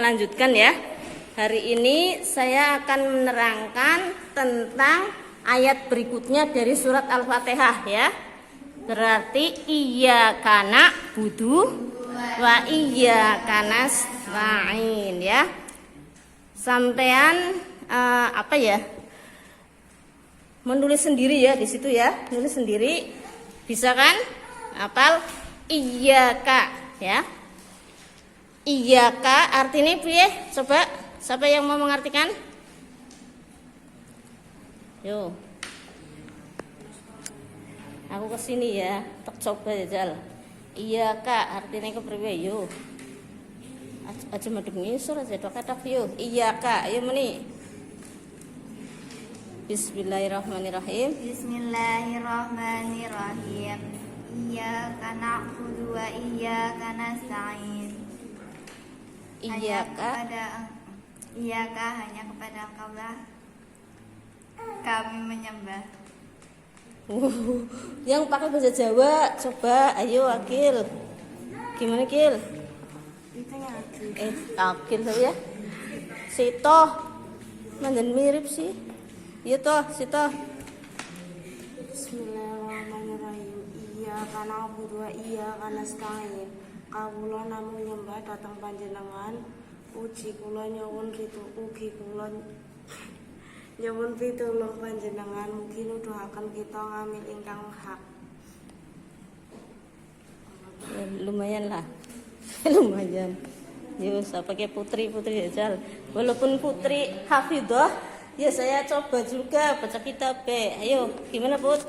lanjutkan ya. Hari ini saya akan menerangkan tentang ayat berikutnya dari surat Al-Fatihah ya. Berarti iyyaka na'budu wa iyyaka nasta'in ya. Sampean menulis sendiri ya di situ ya. Nulis sendiri. Bisa kan? Hafal iyyaka ya. Iyyaka artinya piye? Coba siapa yang mau mengartikan? Yo. Aku kesini ya, tak coba ya Jal. Iyyaka artinya kepriwe yo. Aja madhep ngisor aja tok kathah yo. Iyyaka ayo meni. Bismillahirrahmanirrahim. Bismillahirrahmanirrahim. Iyyaka na'budu wa iyyaka nasta'in. Iyyaka hanya kepada Engkaulah kami menyembah. Yang pakai bahasa Jawa, coba ayo Akil. Gimana Akil? Akil ya. Sito. Mandan mirip sih. Iya toh, Sito. Bismillahirrahmanirrahim. Iyyaka na'budu wa iyyaka nasta'in. Kawula namung nyembah dhateng panjenengan. Ugi kula nyuwun pitulung panjenengan mugi nuduhaken kita ngamin ingkang hak. Ya, lumayan lah. Lumayan. Yo, pakai putri Jal. Walaupun putri hafidhah, ya saya coba juga baca kitab. Ayo, gimana Put?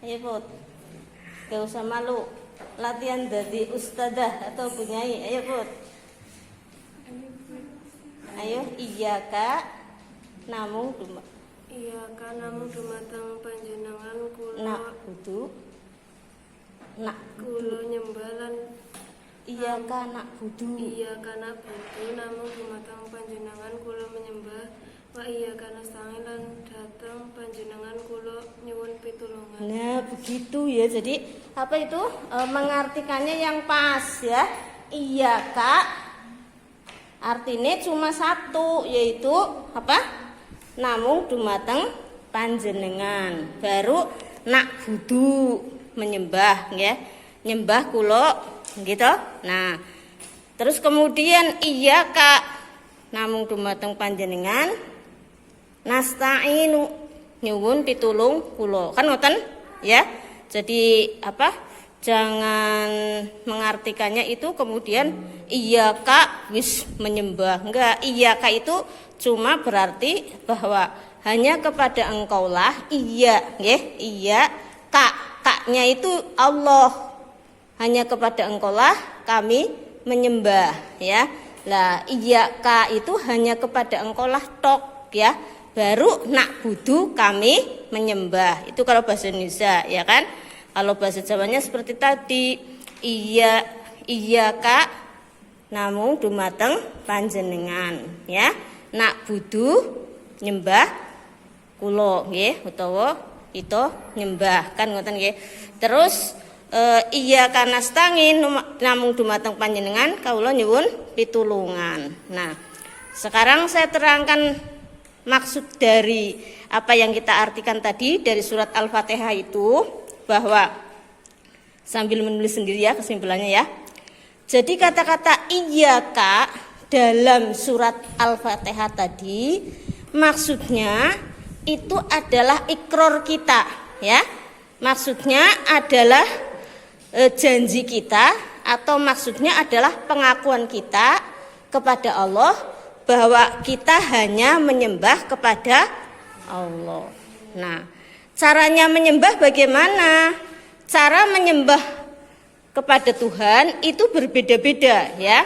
Ayo Put. Gak usah malu. Latihan dari ustadzah atau bunyai. Ayo Put. Ayo iyyaka namung dumateng panjenengan na'budu nyembah lan iyyaka na'budu namung dumateng panjenengan kula menyembah wa iyyaka nasta'in lan dhateng panjenengan kula nyuwun pitulungan. Nah begitu ya, jadi apa itu mengartikannya yang pas ya. Iyyaka artinya cuma satu, yaitu apa? Namung dumateng panjenengan. Baru na'budu menyembah ya. Nyembah kula gitu. Nah, terus kemudian iyyaka namung dumateng panjenengan nasta'inu nyuwun pitulung kula. Kan ngoten ya. Jadi apa? Jangan mengartikannya itu kemudian iyyaka wis menyembah. Enggak, iyyaka itu cuma berarti bahwa hanya kepada engkaulah iya nggih, iya kaknya itu Allah. Hanya kepada engkaulah kami menyembah ya. Lah iyyaka itu hanya kepada engkaulah tok ya. Baru na'budu kami menyembah. Itu kalau bahasa Indonesia ya kan? Kalau bahasa Jawanya seperti tadi, iyyaka namung dumateng panjenengan ya. Na'budu nyembah kula nggih utawa kita nyembah kan ngoten nggih. Terus iyyaka nasta'in namung dumateng panjenengan kawula nyuwun pitulungan. Nah, sekarang saya terangkan maksud dari apa yang kita artikan tadi dari surat Al-Fatihah itu, bahwa sambil menulis sendiri ya kesimpulannya ya. Jadi kata-kata iyyaka dalam surat Al-Fatihah tadi maksudnya itu adalah ikrar kita ya. Maksudnya adalah janji kita atau maksudnya adalah pengakuan kita kepada Allah bahwa kita hanya menyembah kepada Allah. Nah, caranya menyembah bagaimana? Cara menyembah kepada Tuhan itu berbeda-beda ya.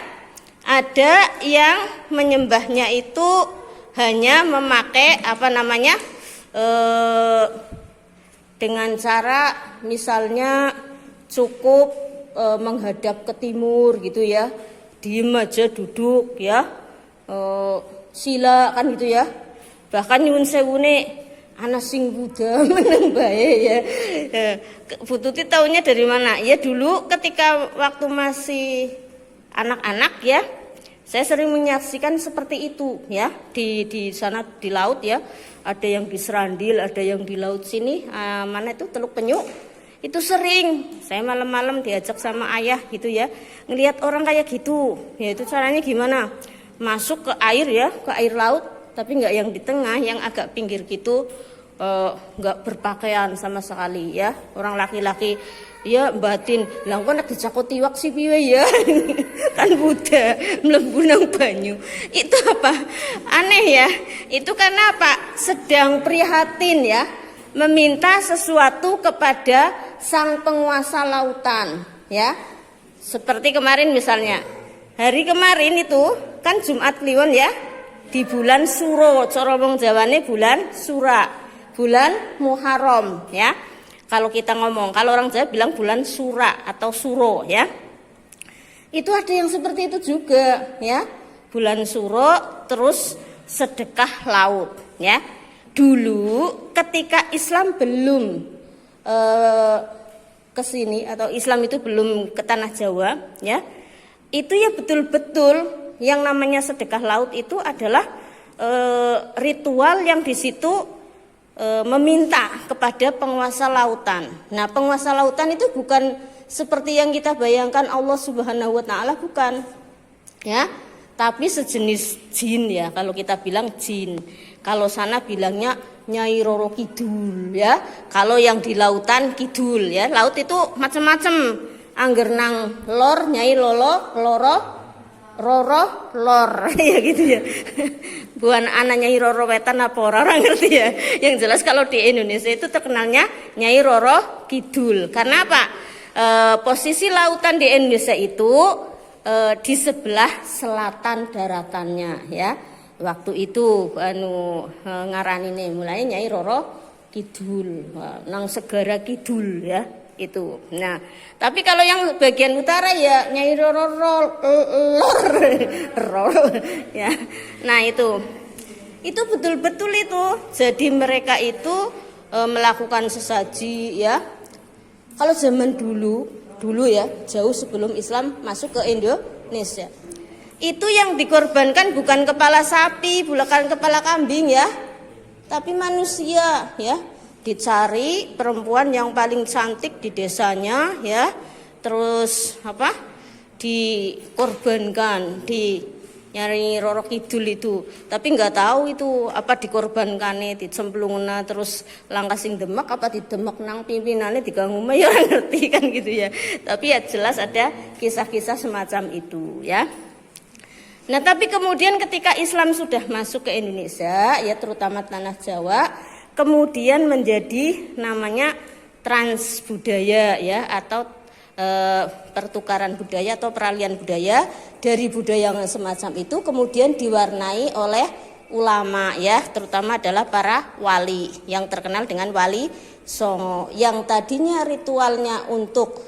Ada yang menyembahnya itu hanya memakai dengan cara misalnya cukup menghadap ke timur gitu ya. Diem aja duduk ya. Sila kan gitu ya. Bahkan nyuwun sewune ana sing Buddha meneng bae ya. Bu Tuti taunya dari mana? Ya dulu ketika waktu masih anak-anak ya, Saya sering menyaksikan seperti itu ya di sana di laut ya. Ada yang di Serandil, ada yang di laut sini, mana itu Teluk Penyu. Itu sering saya malam-malam diajak sama ayah gitu ya, ngelihat orang kayak gitu. Ya itu caranya gimana? Masuk ke air ya, ke air laut, tapi nggak yang di tengah, yang agak pinggir gitu, nggak berpakaian sama sekali ya. Orang laki-laki ya batin, lah kok nek dicakoti wak sih piye ya. Kan Buddha mlebu nang banyu. Itu apa? Aneh ya. Itu karena apa? Sedang prihatin ya, meminta sesuatu kepada sang penguasa lautan ya. Seperti kemarin misalnya. Hari kemarin itu kan Jumat Kliwon ya. Di bulan Suro, cara wong Jawane bulan Sura. Bulan Muharram ya. Kalau kita ngomong, kalau orang Jawa bilang bulan Sura atau Suro ya. Itu ada yang seperti itu juga ya. Bulan Suro terus sedekah laut ya. Dulu ketika Islam belum ke sini atau Islam itu belum ke tanah Jawa ya. Itu ya betul-betul yang namanya sedekah laut itu adalah ritual yang di situ meminta kepada penguasa lautan. Nah, penguasa lautan itu bukan seperti yang kita bayangkan Allah Subhanahu wa taala, bukan. Ya. Tapi sejenis jin ya, kalau kita bilang jin. Kalau sana bilangnya Nyai Roro Kidul ya. Kalau yang di lautan kidul ya. Laut itu macam-macam. Angger nang lor Nyai Lolo, Loro, Roro, Lor ya gitu ya. Bukan anak Nyai Roro Wetan apa orang ngerti ya. Yang jelas kalau di Indonesia itu terkenalnya Nyai Roro Kidul. Karena apa? Posisi lautan di Indonesia itu di sebelah selatan daratannya ya. Waktu itu ngarani nih mulai Nyai Roro Kidul, nang segara Kidul ya itu. Nah, tapi kalau yang bagian utara ya Nyai Roro Lor ya. Nah, itu betul-betul itu. Jadi mereka itu melakukan sesaji ya. Kalau zaman dulu ya, jauh sebelum Islam masuk ke Indonesia. Itu yang dikorbankan bukan kepala sapi, bukan kepala kambing ya. Tapi manusia ya. Dicari perempuan yang paling cantik di desanya ya. Terus apa? Dikorbankan di Nyai Roro Kidul itu. Tapi nggak tahu itu apa dikorbankannya, dicemplungna terus langkah sing demek apa didemek nang pimpinannya diganggu ya orang ngerti kan gitu ya. Tapi ya jelas ada kisah-kisah semacam itu ya. Nah, tapi kemudian ketika Islam sudah masuk ke Indonesia ya, terutama tanah Jawa, kemudian menjadi namanya transbudaya ya, atau pertukaran budaya atau peralihan budaya. Dari budaya yang semacam itu kemudian diwarnai oleh ulama ya, terutama adalah para wali yang terkenal dengan Wali Songo, yang tadinya ritualnya untuk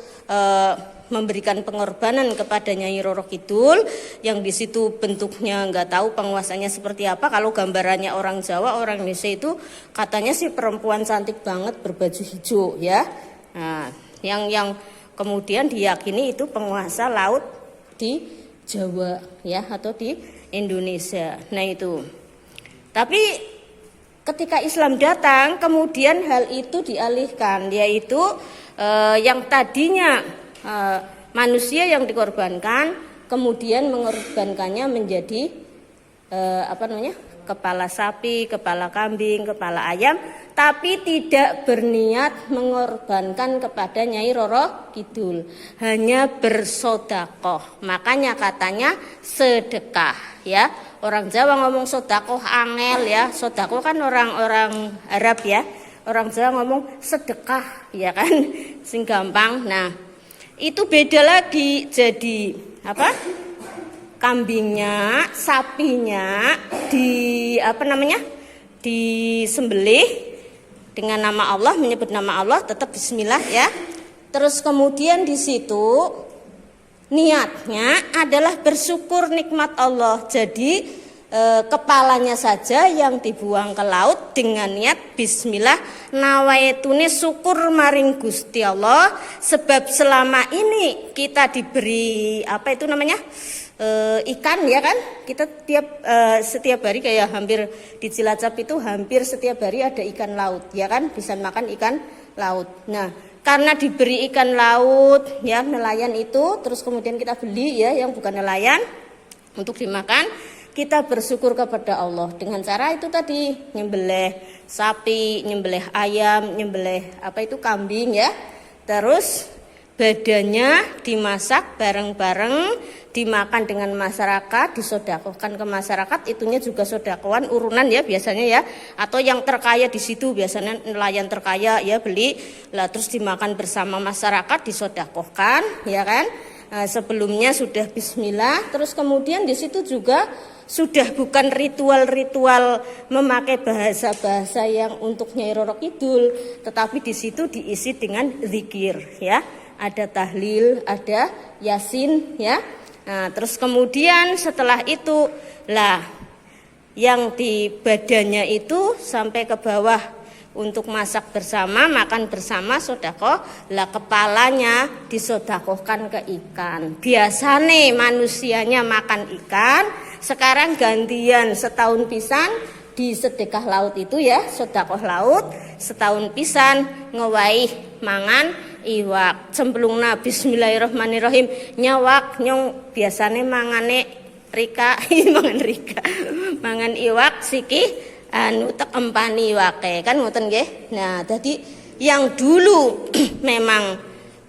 memberikan pengorbanan kepada Nyai Roro Kidul, yang di situ bentuknya nggak tahu penguasanya seperti apa. Kalau gambarannya orang Jawa, orang Indonesia itu katanya sih perempuan cantik banget berbaju hijau ya. Nah, yang kemudian diyakini itu penguasa laut di Jawa ya, atau di Indonesia. Nah itu. Tapi ketika Islam datang, kemudian hal itu dialihkan, yaitu yang tadinya manusia yang dikorbankan, kemudian mengorbankannya menjadi kepala sapi, kepala kambing, kepala ayam, tapi tidak berniat mengorbankan kepada Nyai Roro Kidul, hanya bersodakoh. Makanya katanya sedekah ya. Orang Jawa ngomong sodakoh angel ya. Sodakoh kan orang-orang Arab ya. Orang Jawa ngomong sedekah ya kan, sing gampang. Nah, itu beda lagi. Jadi apa? Kambingnya, sapinya disembelih dengan nama Allah, menyebut nama Allah, tetap bismillah ya. Terus kemudian di situ niatnya adalah bersyukur nikmat Allah. Jadi kepalanya saja yang dibuang ke laut dengan niat bismillah, nawaitune syukur maring Gusti Allah, sebab selama ini kita diberi ikan ya kan, kita setiap hari kayak hampir di Cilacap itu hampir setiap hari ada ikan laut ya kan, bisa makan ikan laut. Nah karena diberi ikan laut ya nelayan itu, terus kemudian kita beli ya yang bukan nelayan untuk dimakan, kita bersyukur kepada Allah dengan cara itu tadi, nyembelih sapi, nyembelih ayam, nyembelih kambing ya, terus badannya dimasak bareng-bareng, dimakan dengan masyarakat, disodakohkan ke masyarakat, itunya juga sodakohan urunan ya biasanya ya, atau yang terkaya di situ biasanya nelayan terkaya ya beli, lah terus dimakan bersama masyarakat, disodakohkan ya kan. Sebelumnya sudah bismillah, terus kemudian di situ juga sudah bukan ritual-ritual memakai bahasa-bahasa yang untuk Nyai Roro Kidul, tetapi di situ diisi dengan zikir ya. Ada tahlil, ada yasin ya. Nah, terus kemudian setelah itu lah yang di badannya itu sampai ke bawah untuk masak bersama, makan bersama, sodakoh, lah kepalanya disodakohkan ke ikan. Biasanya manusianya makan ikan, sekarang gantian setahun pisan di sedekah laut itu ya, sodakoh laut, setahun pisan ngewaih mangan iwak. Cemplungna bismillahirrahmanirrahim, nyawak nyong biasanya mangane rika, mangan iwak siki tak empani wake kan ngoten nggih. Nah, jadi yang dulu memang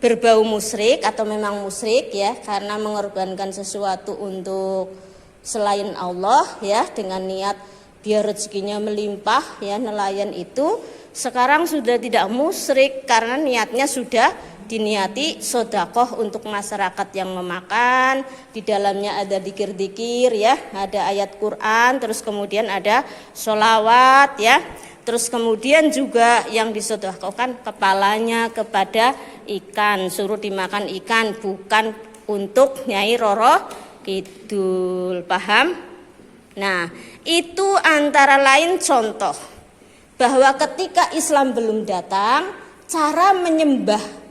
berbau musyrik atau memang musyrik ya karena mengorbankan sesuatu untuk selain Allah ya dengan niat biar rezekinya melimpah ya, nelayan itu sekarang sudah tidak musyrik karena niatnya sudah diniati sodakoh untuk masyarakat yang memakan. Di dalamnya ada dikir-dikir ya, ada ayat Quran, terus kemudian ada sholawat ya, terus kemudian juga yang disodakohkan kepalanya kepada ikan, suruh dimakan ikan, bukan untuk Nyai Roro Kidul, paham? Nah itu antara lain contoh bahwa ketika Islam belum datang, cara menyembah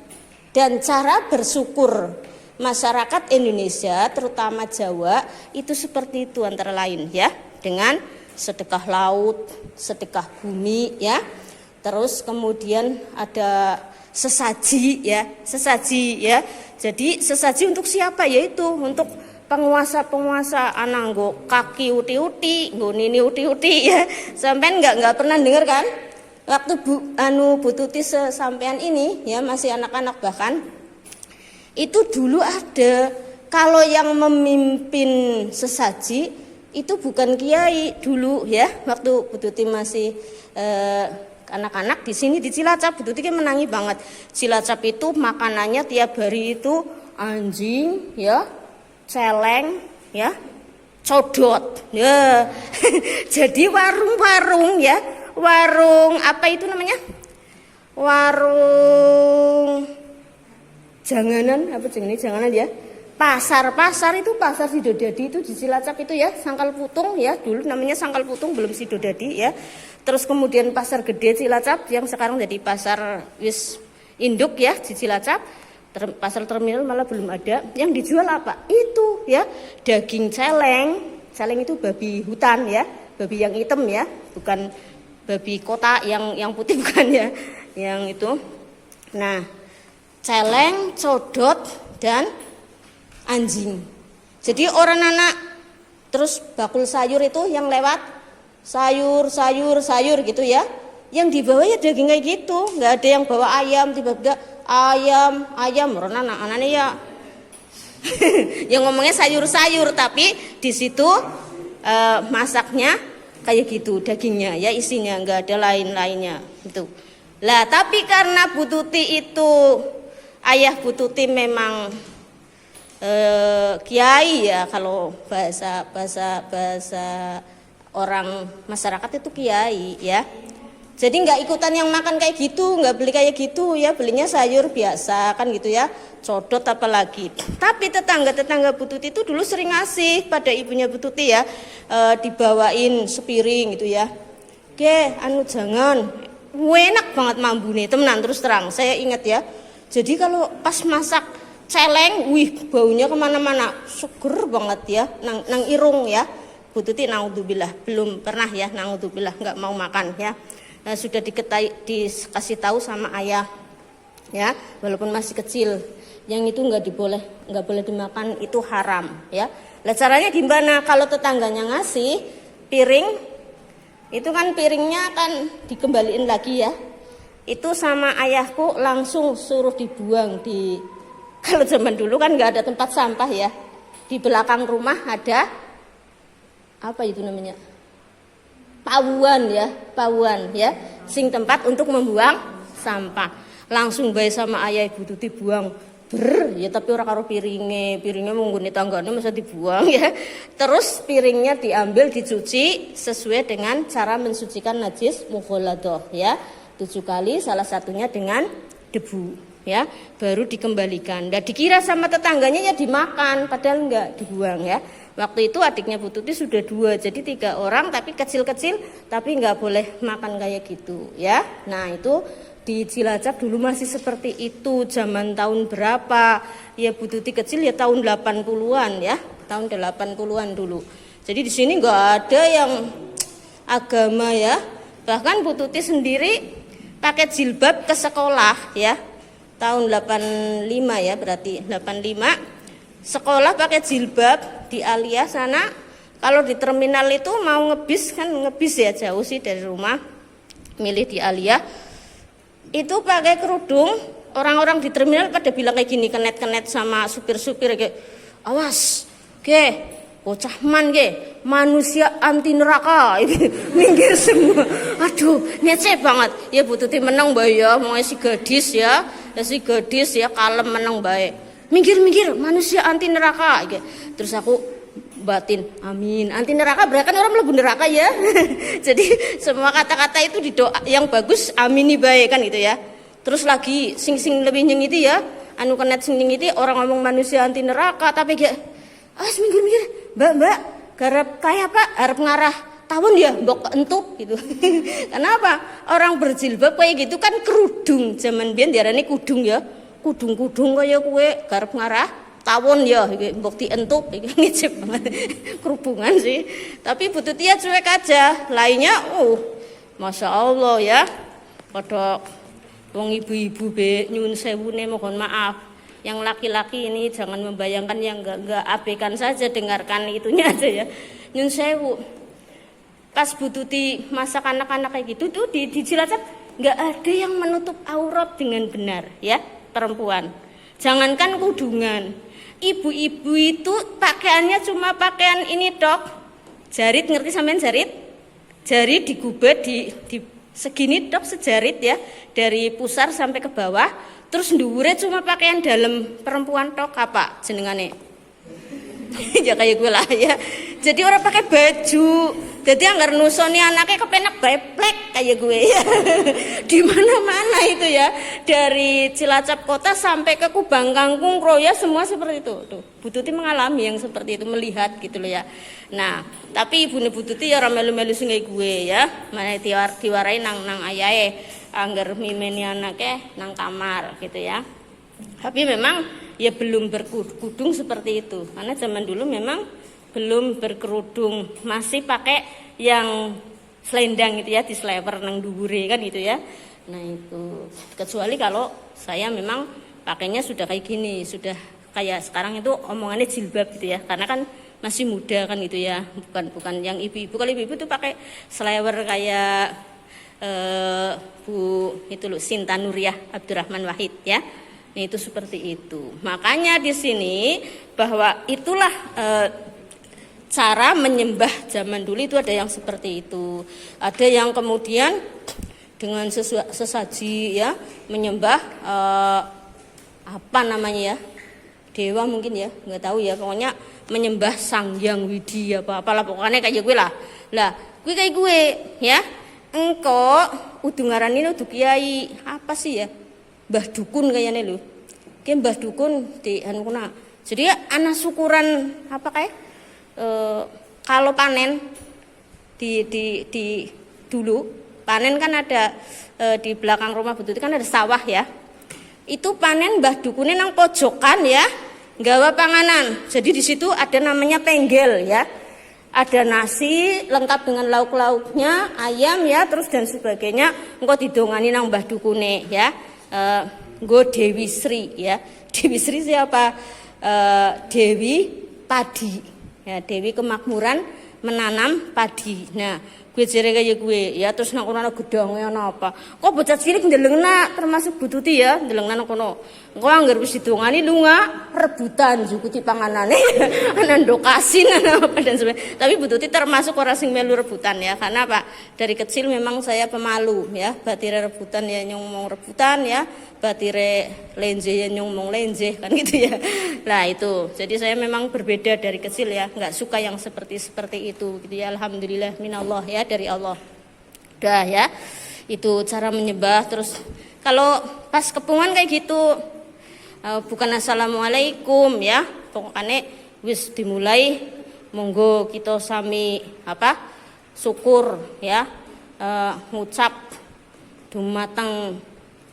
dan cara bersyukur masyarakat Indonesia terutama Jawa itu seperti itu antara lain ya, dengan sedekah laut, sedekah bumi ya. Terus kemudian ada sesaji ya, Jadi sesaji untuk siapa? Yaitu untuk penguasa-penguasa ananggo kaki uti-uti, nggo nini uti-uti ya. Sampean enggak pernah dengar kan? Waktu Bu Tuti sampean ini ya masih anak-anak bahkan itu dulu ada, kalau yang memimpin sesaji itu bukan kiai dulu ya, waktu Bu Tuti masih anak-anak di sini di Cilacap. Bu Tuti kan menangi banget. Cilacap itu makanannya tiap hari itu anjing ya, celeng ya, codot ya. Jadi warung-warung ya, warung apa itu namanya, warung janganan apa janganan ya, pasar itu, pasar Sidodadi itu di Cilacap itu ya, Sangkal Putung ya, dulu namanya Sangkal Putung belum Sidodadi ya. Terus kemudian pasar gede Cilacap yang sekarang jadi pasar wis induk ya di Cilacap. Pasar terminal malah belum ada. Yang dijual apa? Itu ya, daging celeng itu babi hutan ya, babi yang hitam ya, bukan babi kota yang putih bukan ya, yang itu. Nah, celeng, codot dan anjing. Jadi orang anak terus bakul sayur itu yang lewat sayur gitu ya. Yang dibawa ya daging kayak gitu, nggak ada yang bawa ayam, tiba-tiba ayam orang anak-anaknya ya. Yang ngomongnya sayur-sayur tapi di situ masaknya kayak gitu, dagingnya ya isinya, nggak ada lain-lainnya itu. Lah tapi karena Bu Tuti itu ayah Bu Tuti memang kiai ya, kalau bahasa orang masyarakat itu kiai ya. Jadi nggak ikutan yang makan kayak gitu, nggak beli kayak gitu ya, belinya sayur biasa kan gitu ya, codot apalagi. Tapi tetangga Bu Tuti itu dulu sering ngasih pada ibunya Bu Tuti ya, dibawain sepiring gitu ya. Oke, jangan, enak banget mambune temenan terus terang. Saya ingat ya. Jadi kalau pas masak celeng, wih baunya kemana-mana, seger banget ya, nang irung ya. Bu Tuti naudzubillah belum pernah ya, naudzubillah nggak mau makan ya. Sudah dikasih tahu sama ayah ya, walaupun masih kecil, yang itu nggak boleh dimakan, itu haram ya. Lah caranya gimana? Kalau tetangganya ngasih piring, itu kan piringnya kan dikembaliin lagi ya. Itu sama ayahku langsung suruh dibuang di, kalau zaman dulu kan nggak ada tempat sampah ya. Di belakang rumah ada apa itu namanya? Pauan ya, sing tempat untuk membuang sampah. Langsung bae sama ayah Ibu Tuti buang. Ya tapi orang karo piringnya mengguni tangganya masa dibuang ya. Terus piringnya diambil dicuci sesuai dengan cara mensucikan najis mughaladah ya. 7 kali, salah satunya dengan debu ya, baru dikembalikan. Nah, dikira sama tetangganya ya dimakan, padahal enggak, dibuang ya. Waktu itu adiknya Bu Tuti sudah 2, jadi 3 orang tapi kecil-kecil, tapi enggak boleh makan kayak gitu ya. Nah itu di Cilacap dulu masih seperti itu, zaman tahun berapa ya Bu Tuti kecil ya, tahun 80-an ya, tahun 80-an dulu. Jadi di sini enggak ada yang agama ya. Bahkan Bu Tuti sendiri pakai jilbab ke sekolah ya, tahun 85 ya, berarti 85 sekolah pakai jilbab di Alia sana. Kalau di terminal itu mau ngebis ya jauh sih dari rumah, milih di Alia itu pakai kerudung. Orang-orang di terminal pada bilang kayak gini, kenet-kenet sama supir-supir kayak, awas ge bocah man ge, manusia anti neraka. Minggir semua. Aduh, ngece banget. Ya Bu Tuti menang bae ya, mau si gadis ya. Si gadis ya kalem menang bae. Minggir manusia anti neraka. Terus aku batin, amin. Anti neraka berarti kan orang mlebu neraka ya. Jadi semua kata-kata itu di doa yang bagus amini bae kan gitu ya. Terus lagi sing lebih nyengiti ya, anu kenet sing nyengiti orang ngomong manusia anti neraka tapi kayak minggir mbak garap kayak apa harap ngarah tahun ya mbok entuk gitu. Kenapa orang berjilbab kayak gitu kan kerudung, zaman biyen diarani kudung ya, kudung kayak kue garap ngarah tawon ya mbok dientuk. Ngicip banget kerubungan sih, tapi Bu Tuti ya cuek aja. Lainnya Masya Allah ya, pada wong ibu-ibu be nyun sewune mohon maaf. Yang laki-laki ini jangan membayangkan yang enggak abaikan saja, dengarkan itunya aja ya. Nyun sewu. Pas Bu Tuti masak anak-anak kayak gitu tuh di Cilacap enggak ada yang menutup aurat dengan benar ya, perempuan. Jangankan kudungan. Ibu-ibu itu pakaiannya cuma pakaian ini dok. Jarit, ngerti sampean jarit? Jarit digubet di segini dok, sejarit ya, dari pusar sampai ke bawah. Terus dhuwure cuma pakaian dalam perempuan tok, apa jenengane? Ya kayak gue lah ya. Jadi orang pakai baju. Jadi anggar nusoni anaknya kepenak beplek kayak gue ya. Di mana-mana itu ya. Dari Cilacap kota sampai ke Kubang Kangkung, Kroya semua seperti itu. Tuh, Bu Tuti mengalami yang seperti itu, melihat gitu loh ya. Nah, tapi ibune Bu Tuti ya ora melu-melu sing gue ya. Mana diwarai nang ayahe. Angger mimeni anaknya nang kamar gitu ya. Tapi memang ya belum berkerudung seperti itu, karena zaman dulu memang belum berkerudung, masih pakai yang selendang gitu ya, dislever nang dhuwure kan gitu ya. Nah itu, kecuali kalau saya memang pakainya sudah kayak gini, sudah kayak sekarang itu omongannya jilbab gitu ya, karena kan masih muda kan gitu ya, bukan yang ibu-ibu. Kalau ibu-ibu tuh pakai selewer kayak Bu itu loh, Sinta Nuriyah Abdurrahman Wahid ya. Nah, itu seperti itu. Makanya di sini bahwa itulah cara menyembah zaman dulu itu ada yang seperti itu. Ada yang kemudian dengan sesaji ya menyembah apa namanya ya? Dewa mungkin ya, nggak tahu ya. Pokoknya menyembah Sang Hyang Widi apalah pokoknya kayak gue lah. Lah, gue kayak gue ya. Engko udu ngarani udu kiai apa sih ya, Mbah Dukun kayaknya lho. Ki Mbah Dukun di anu kuna. Jadi ana syukuran apa kayak kalau panen di dulu panen kan ada di belakang rumah Bu Tuti kan ada sawah ya. itu panen mbah dukune nang pojokan ya, nggawa panganan. Jadi di situ ada namanya penggel ya. Ada nasi lengkap dengan lauk-lauknya, ayam ya, terus dan sebagainya. Engko didongani nang mbah dukune ya. Nggo Dewi Sri ya. Dewi Sri siapa? Dewi padi. Ya, Dewi kemakmuran menanam padi. Nah, gue jere kaya gue ya, terus nang kono ana gedhange ana apa. Kok bocah cilik ndelengna termasuk Bu Tuti ya, ndelengna nang kono. Engko anggar wis didongani lunga rebutan jukuti panganane. Ana ndokasin ana apa dan sebagainya. Tapi Bu Tuti termasuk orang sing melu rebutan ya. Karena apa? Dari kecil memang saya pemalu ya. Batire rebutan ya nyong rebutan ya. Batire lenje ya nyong lenje kan gitu ya. Nah, itu. Jadi saya memang berbeda dari kecil ya, enggak suka yang seperti itu gitu ya. Alhamdulillah minallah ya, dari Allah. Udah ya. Itu cara menyembah. Terus kalau pas kepungan kayak gitu bukan assalamualaikum ya, pokoknya wis dimulai monggo kita sami apa syukur ya, ngucap dumateng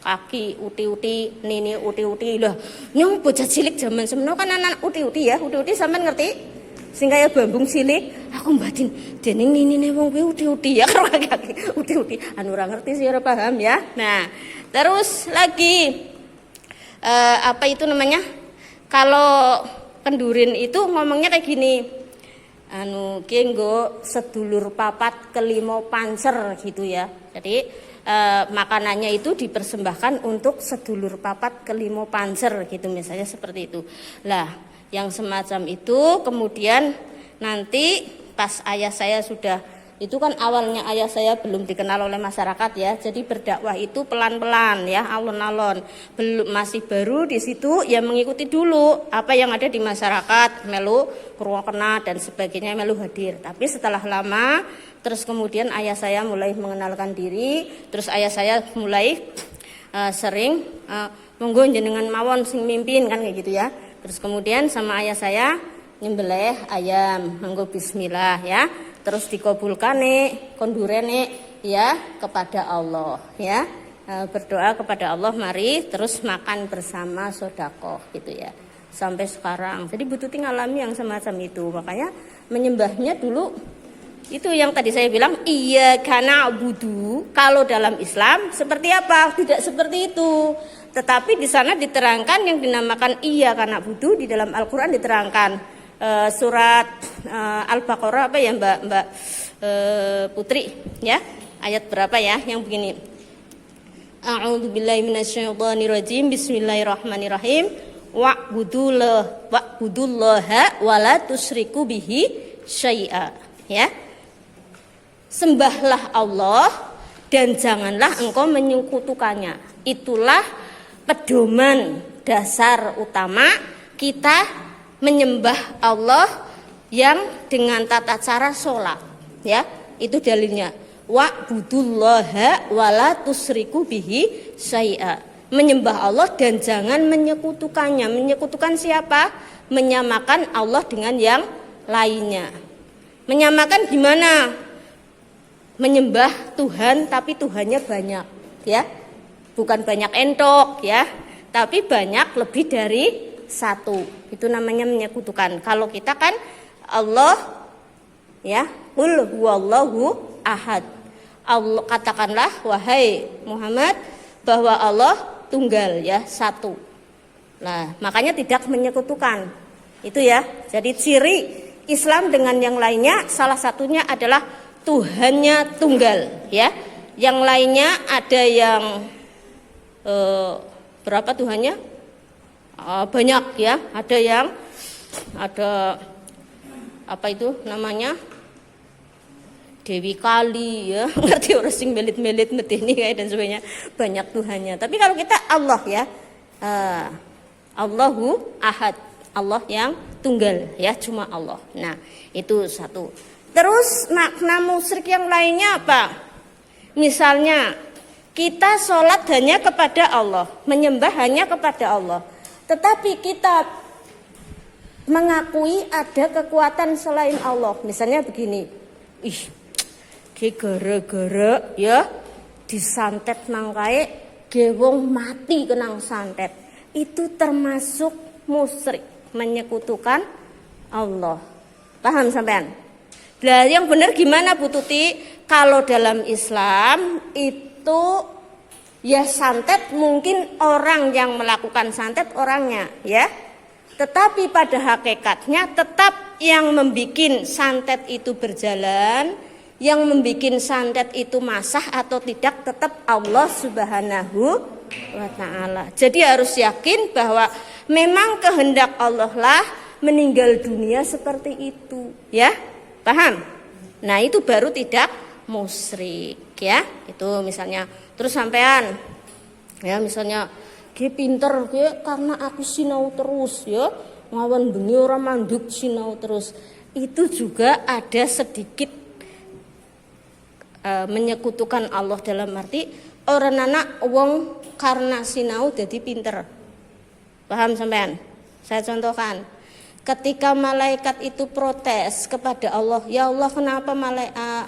kaki uti-uti nini uti-uti lah. Nyong bocah cilik zaman semeno kan anak uti-uti ya, uti-uti sampean ngerti? Sing kaya bambung cilik, aku batin dening ninine wong kuwi uti-uti ya karo kaki uti-uti. Anu ora ngerti sih ora paham ya. Nah, terus lagi apa itu namanya? Kalau kendurin itu ngomongnya kayak gini. Anu ki nggo sedulur papat kelimo pancer gitu ya. Jadi makanannya itu dipersembahkan untuk sedulur papat kelimo pancer gitu misalnya seperti itu. Lah, yang semacam itu kemudian nanti pas ayah saya sudah, itu kan awalnya ayah saya belum dikenal oleh masyarakat ya, jadi berdakwah itu pelan-pelan ya, alon-alon, belum, masih baru di situ ya, mengikuti dulu apa yang ada di masyarakat, melu kurwakena dan sebagainya, melu hadir. Tapi setelah lama terus kemudian ayah saya mulai mengenalkan diri, terus ayah saya mulai sering monggo jenengan mawon sing mimpin kan kayak gitu ya. Terus kemudian sama ayah saya nyembelih ayam, monggo bismillah ya. Terus dikabulkan kondurene ya kepada Allah ya, berdoa kepada Allah, mari terus makan bersama sedekah gitu ya, sampai sekarang. Jadi Bu Tuti ngalami yang semacam itu, makanya menyembahnya dulu itu yang tadi saya bilang iyyaka na'budu. Kalau dalam Islam seperti apa? Tidak seperti itu, tetapi di sana diterangkan yang dinamakan iyyaka na'budu. Di dalam Al-Quran diterangkan surat Al-Baqarah apa ya Mbak Putri ya, ayat berapa ya yang begini, a'udzubillahi minasyaitonirrajim, bismillahirrahmanirrahim, wa'budullaha wala tusyriku bihi syai'a ya, sembahlah Allah dan janganlah engkau menyekutukannya. Itulah pedoman dasar utama kita menyembah Allah yang dengan tata cara sholat ya, itu dalilnya wa'budullaha wala tusyriku bihi syai'a, menyembah Allah dan jangan menyekutukannya. Menyekutukan siapa? Menyamakan Allah dengan yang lainnya. Menyamakan gimana? Menyembah Tuhan tapi Tuhannya banyak ya, bukan banyak entok ya, tapi banyak lebih dari satu, itu namanya menyekutukan. Kalau kita kan Allah ya, qul huwallahu ahad. Allah, katakanlah wahai Muhammad bahwa Allah tunggal ya, satu. Nah, makanya tidak menyekutukan. Itu ya. Jadi ciri Islam dengan yang lainnya salah satunya adalah Tuhannya tunggal ya. Yang lainnya ada yang berapa Tuhannya? Banyak ya, ada yang ada apa itu namanya Dewi Kali ya, ngerti orang sing melit-melit medeni kayak dan sebagainya, banyak Tuhannya. Tapi kalau kita Allah ya, Allahu Ahad, Allah yang tunggal ya, cuma Allah. Nah itu satu. Terus makna musyrik yang lainnya apa? Misalnya kita sholat hanya kepada Allah, menyembah hanya kepada Allah, tetapi kita mengakui ada kekuatan selain Allah. Misalnya begini, gara-gara ya disantet nangkae gewong mati kenang santet, itu termasuk musyrik, menyekutukan Allah. Paham sampean? Lah yang benar gimana Bu Tuti? Kalau dalam Islam itu ya santet mungkin orang yang melakukan santet orangnya ya. Tetapi pada hakikatnya tetap yang membikin santet itu berjalan, yang membikin santet itu masah atau tidak tetap Allah Subhanahu wa ta'ala. Jadi harus yakin bahwa memang kehendak Allah lah meninggal dunia seperti itu ya. Paham? Nah itu baru tidak musyrik ya. Itu misalnya. Terus sampean ya misalnya dia pinter dia karena aku sinau terus ya. Ngawan bengi ora manduk sinau terus. Itu juga ada sedikit menyekutukan Allah dalam arti orang anak wong karena sinau jadi pinter. Paham sampean? Saya contohkan. Ketika malaikat itu protes kepada Allah, ya Allah kenapa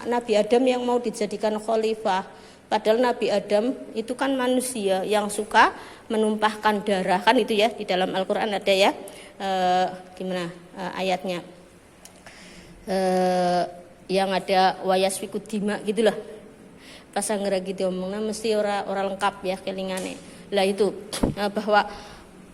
Nabi Adam yang mau dijadikan khalifah? Padahal Nabi Adam itu kan manusia yang suka menumpahkan darah, kan itu ya di dalam Al-Quran ada ya. Gimana ayatnya? Yang ada wayasfiku dima gitulah. Pas anggere gitu omongna mesti ora lengkap ya kelingane. Lah itu bahwa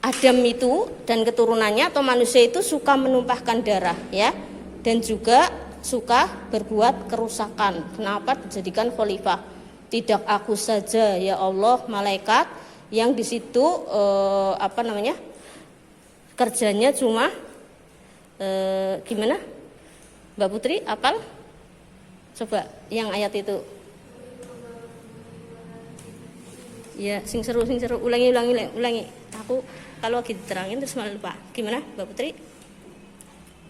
Adam itu dan keturunannya atau manusia itu suka menumpahkan darah ya, dan juga suka berbuat kerusakan. Kenapa dijadikan khalifah? Tidak aku saja ya Allah, malaikat yang di situ kerjanya cuma gimana? Mbak Putri apal? Coba yang ayat itu. Ya, sing seru ulangi. Aku kalau lagi diterangin terus malah lupa. Gimana Mbak Putri?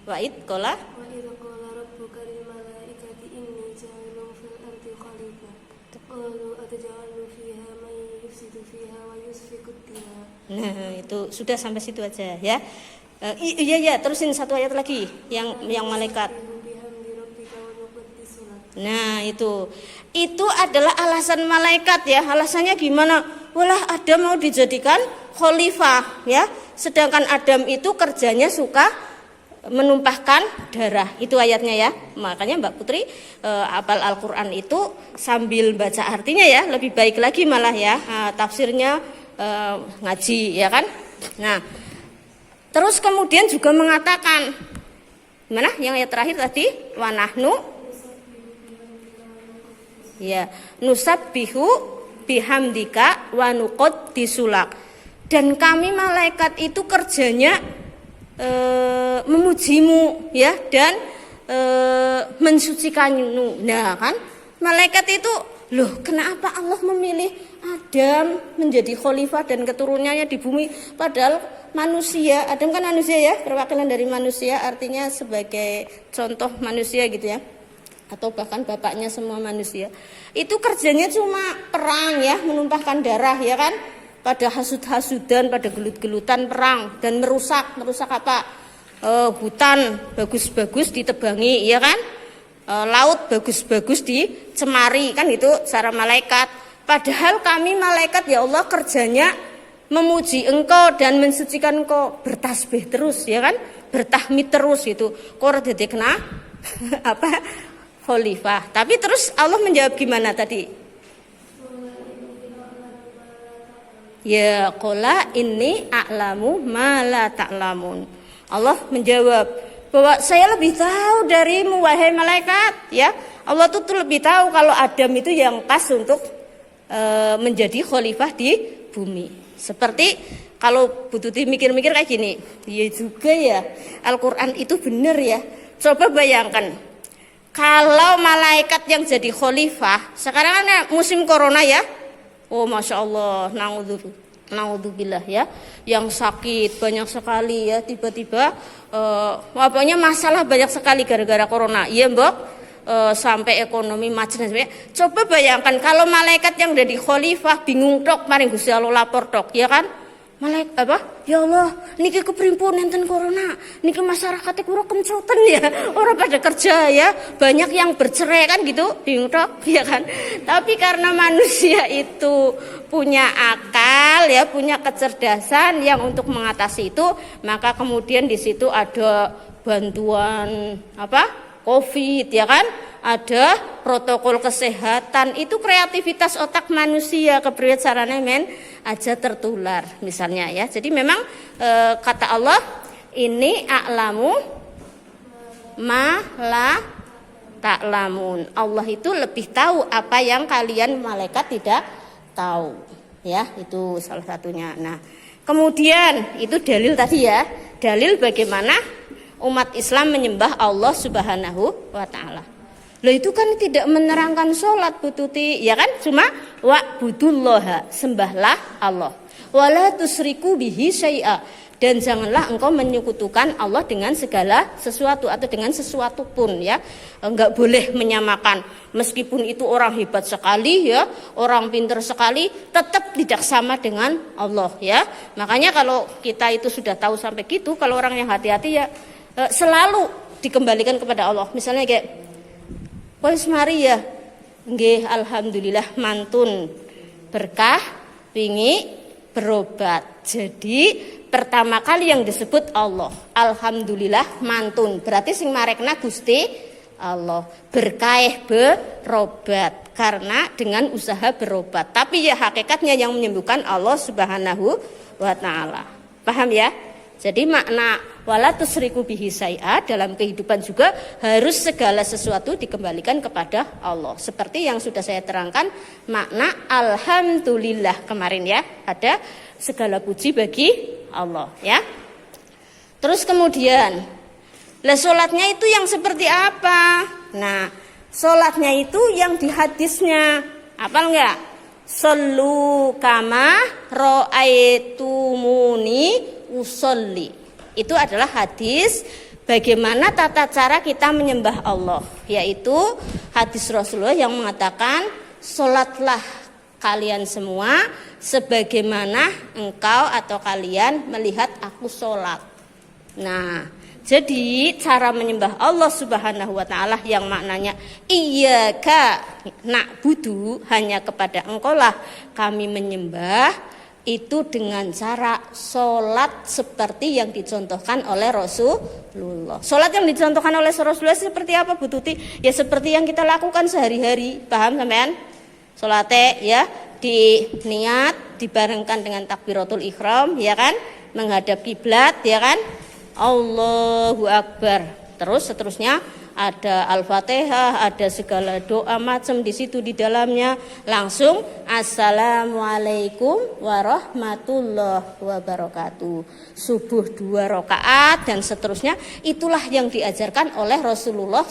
Wa'id qala Wa idza qala rabbuka lil malaikati inni ja'ilun fil ardi khalifah. Qalu ataj'alu fiha man yufsidu fiha wa yusfiku ad-dima. Nah, itu sudah sampai situ aja ya. Iya, terusin satu ayat lagi yang malaikat. Nah, itu adalah alasan malaikat ya. Alasannya gimana? Walah Adam mau dijadikan khalifah ya. Sedangkan Adam itu kerjanya suka menumpahkan darah. Itu ayatnya ya. Makanya Mbak Putri hafal Al-Qur'an itu sambil baca artinya ya, lebih baik lagi malah ya. Tafsirnya ngaji ya kan. Nah, terus kemudian juga mengatakan mana yang ayat terakhir tadi wanahnu ya nusabbihu bihamdika wa nuqaddisulak, dan kami malaikat itu kerjanya memujimu ya dan mensucikanmu. Nah kan malaikat itu loh, kenapa Allah memilih Adam menjadi khalifah dan keturunannya di bumi, padahal manusia, Adam kan manusia ya, perwakilan dari manusia, artinya sebagai contoh manusia gitu ya, atau bahkan bapaknya semua manusia. Itu kerjanya cuma perang ya, menumpahkan darah ya kan, pada hasud-hasudan, pada gelut-gelutan perang dan merusak apa? Hutan bagus-bagus ditebangi ya kan, laut bagus-bagus dicemari kan, itu cara malaikat. Padahal kami malaikat ya Allah kerjanya memuji engkau dan mensucikan engkau, bertasbih terus ya kan, bertahmid terus itu. Kok dadi kena apa? Khalifah. Tapi terus Allah menjawab gimana tadi? Ya qala inni a'lamu ma la ta'lamun. Allah menjawab bahwa saya lebih tahu darimu wahai malaikat ya. Allah tuh lebih tahu kalau Adam itu yang pas untuk menjadi khalifah di bumi. Seperti kalau Bu Tuti mikir-mikir kayak gini, ya juga ya, Al-Qur'an itu benar ya. Coba bayangkan kalau malaikat yang jadi khalifah, sekarang kan musim corona ya. Oh Masya Allah, naudzubillah ya. Yang sakit banyak sekali ya, tiba-tiba wabahnya masalah banyak sekali gara-gara corona. Iya Mbak, sampai ekonomi macet dan sebagainya. Coba bayangkan kalau malaikat yang jadi khalifah bingung tok, maring Gusti Allah lapor tok, ya kan? Malaikat apa? ya Allah, niki keprimpun enten corona, niki masyarakatnya kurang kencoten ya, orang pada kerja ya, banyak yang bercerai kan gitu, bingung tok, ya kan. Tapi karena manusia itu punya akal ya, punya kecerdasan yang untuk mengatasi itu, maka kemudian di situ ada bantuan COVID ya kan, ada protokol kesehatan, itu kreativitas otak manusia kepriwe carane men aja tertular misalnya ya. Jadi memang kata Allah ini a'lamu ma la ta'lamun. Allah itu lebih tahu apa yang kalian malaikat tidak tahu ya, itu salah satunya. Nah, kemudian itu dalil tadi ya, dalil bagaimana umat Islam menyembah Allah Subhanahu wa ta'ala. Loh itu kan tidak menerangkan sholat Bu Tuti, ya kan? Cuma wa'budullaha, sembahlah Allah. Wala tusriku bihi syai'a, dan janganlah engkau menyekutukan Allah dengan segala sesuatu atau dengan sesuatu pun ya. Enggak boleh menyamakan, meskipun itu orang hebat sekali ya, orang pintar sekali, tetap tidak sama dengan Allah ya. Makanya kalau kita itu sudah tahu sampai gitu, kalau orang yang hati-hati ya selalu dikembalikan kepada Allah. Misalnya kayak Wis mari ya, nggih alhamdulillah mantun berkah wingi berobat. Jadi pertama kali yang disebut Allah, alhamdulillah mantun, berarti sing marekna Gusti Allah, berkah berobat karena dengan usaha berobat. Tapi ya hakikatnya yang menyembuhkan Allah Subhanahu wa ta'ala. Paham ya? Jadi makna wala tusriku bihi syai'a dalam kehidupan juga harus segala sesuatu dikembalikan kepada Allah. Seperti yang sudah saya terangkan makna alhamdulillah kemarin ya, ada segala puji bagi Allah ya. Terus kemudian sholatnya itu yang seperti apa? Nah, sholatnya itu yang di hadisnya, hafal enggak? Sallu kama ra'aitumuni usolli. Itu adalah hadis bagaimana tata cara kita menyembah Allah, yaitu hadis Rasulullah yang mengatakan sholatlah kalian semua sebagaimana engkau atau kalian melihat aku sholat. Nah, jadi cara menyembah Allah Subhanahu wa ta'ala yang maknanya iyyaka na'budu, hanya kepada engkaulah kami menyembah, itu dengan cara sholat seperti yang dicontohkan oleh Rasulullah. Sholat yang dicontohkan oleh Rasulullah seperti apa Bu Tuti? Ya seperti yang kita lakukan sehari-hari. Paham sampean? Sholatnya ya diniat dibarengkan dengan takbiratul ihram ya kan, menghadap kiblat ya kan, Allahu Akbar. Terus seterusnya ada Al-Fatihah, ada segala doa macam di situ di dalamnya. Langsung Assalamualaikum warahmatullahi wabarakatuh. Subuh 2 rakaat dan seterusnya. Itulah yang diajarkan oleh Rasulullah